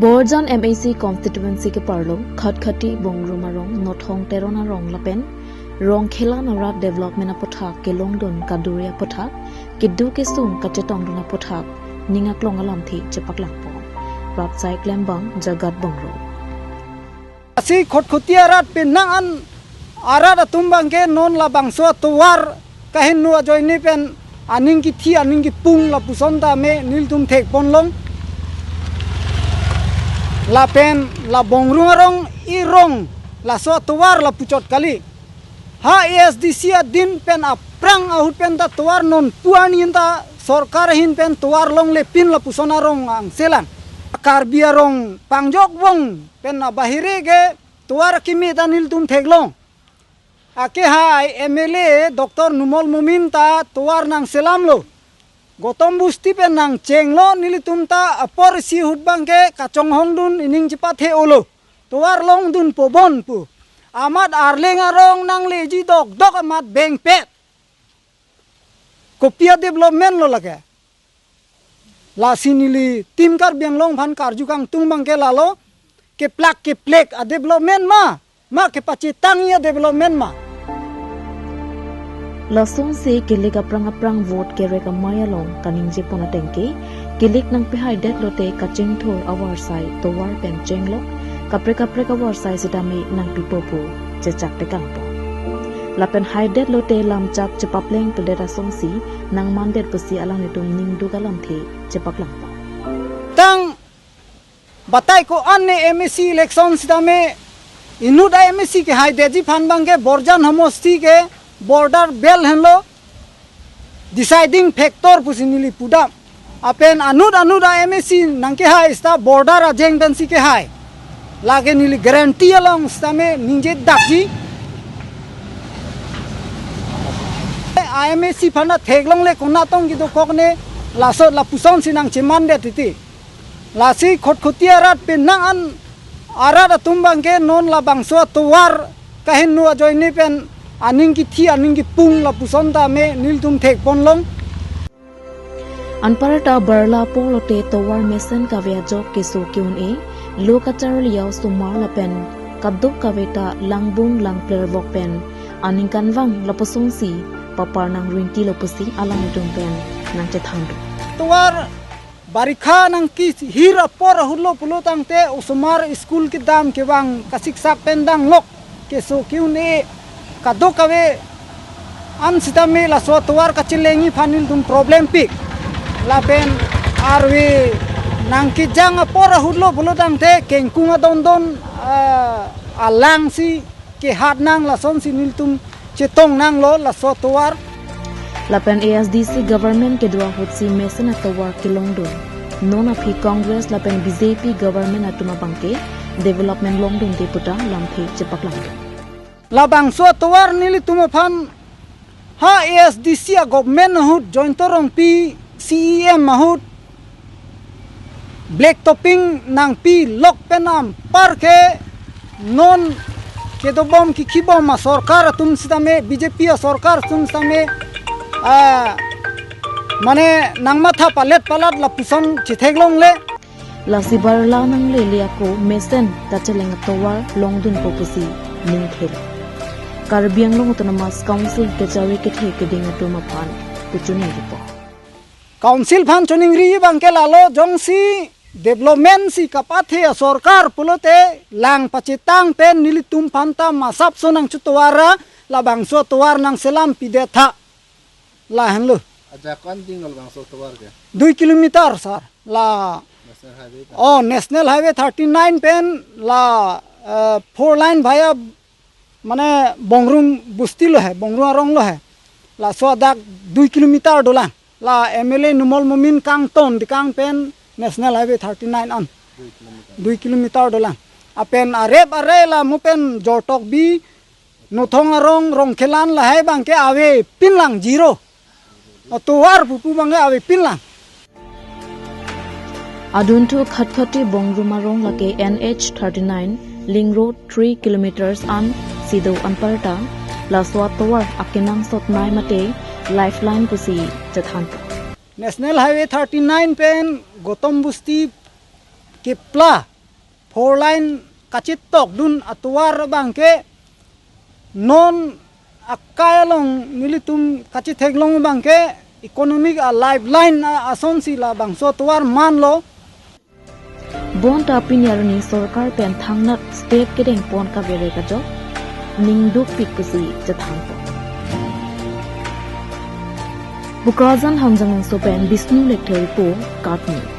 Borjan MAC constituency ke parlo khatkhati bongrumarong nothong terona rong lapen rong khela nora development apothak ke longdon kaduria pothak kiddu ke sung kachetong dona pothak ningak longalam thi chepak langpo rapsai klembang jagat bongro asi khotkhotiarat penang an arat atumbang ke non la bangso tuwar kahin nu ajoini pen aning ki thi aning ki pung la pusonda me niltum thek ponlong la pen la bongrung irong la so tuwar la puchot kali ha ASDC din pen aprang ahut pen ta tuwar non puanin ta sarkar hin pen tuwar long le pin la pusona rong ang selang karbia rong pangjok wong pen na bahire ge tuwar kimi danil tum theglong ake hai MLA Dr. Numol Mumin ta tuwar nang selam lo gotom busti pen nang chenglo nilitum ta apor si hutbang ke kachong hongdun ining cipat he olo tuwar long dun pobon pu amat arleng arong nang leji dok amat beng pet kopia development lo lage la sinili tim kar biang long phan kar jukang tung bang ke lalo ke plek a development ma ke pacitang ya development ma lasong se kilik aprang vote ke reka maya long kaning je pona tengke kilik nang pihai det lote kaching thor awar sai towar pen chenglok kapre awar sai sidame nang pipopu je chakte kangpo lapen hai det lote lam chak chepapleng pedera songsi nang mandet pasi alang nitum ning dugalam the chepak langpo tang batai ko anne MSC election sidame inuda MSC ke hai deji phan bangke Borjan homosti ke border bel henlo deciding factor pusinili pudam apen anuda MSC nangke hai sta border ajeng bensi ke hai lage nili guarantee along stame ninje dakji IMSC phana theglong le kona tong gi do kokne lasot la puson sinang cheman de titi lasi khotkhotiarat penang an arat atumbang ke non la bangso tuwar kahin nu ajoini pen aning ki thi aning ki pung la pusonda me niltum thek ponlong anparata barla polote towar mesen kavya jok ke so kyun e lokachar liaw sumar la pen kaduk kaveta langbung langpler vok pen aning kanwang la posong si papar nang ringti lopusi alang dum pen nang che thangdu tuwar barikha nang ki hira por hullo pulo tangte usumar school ki dam ke wang kasik sak pendang lok ke so kyun e kadok kave an sitame la so tuwar kachilengi phanil dum problem pik la pen arwe nang ki jang por hullo pulo tangte kengkunga don alang si ke hat nang la som si niltum chetong nang lo la so tuwar lapen ASDC government ke dua hutsi mesen atawar kilongdon nona phi congress lapen BJP government atuma bangke development longdon deputa lamthi chepak langdon labang so tuwar nili tumaphan ha ASDC government hut jointorong pi CEM mahut black topping nang pi lok penam parke non kedobom ki khibom ma sarkar tum sidame BJP sarkar tum sidame mane nangmatha palat la puson chitheglong le lasibar la nang le liako mesen tacheleng towar longdun popusi ningthel karbiang long autonomous council ke jawi ke the ke ding to maphan puchuni ripo council phan choning ri bangke lalo jongsi development si kapathe sarkar pulote lang pachitang pen nilitum phanta masap sonang chutwara la bangso tuwar nang selam pidetha la henlo aja kan tinggal bangso tuwar ke 2 kilometer sar la national highway 39 pen la 4 line via mane bongrum busti lo hai bongru arong lo hai la so dak 2 kilometer dolang la MLA Numol Mumin kang ton di kang pen national highway 39 on 2 kilometer dolang apen arep are la mu pen jortok bi nothong arong rong khelan la hai bang ke ave pinlang zero tuwar pupu bang ke ave pinlang aduntu khatkhati bongrumarong lake NH 39 Ling Road 3 kilometers an sido anparta la swat towar akinang sotnai mate lifeline pusi chathan national highway 39 pen gotom busti kipla 4 line kachit tok dun atuar bangke non akaya long militum kachit heglong bangke economic a lifeline ason sila bangso tuar man lo bon ta pinyarni sarkar pen thangnat state kedeng pon ka bere ka jo ningduk pikasi jathang po Bukazan hamjang so pen Bisnu lecture po katni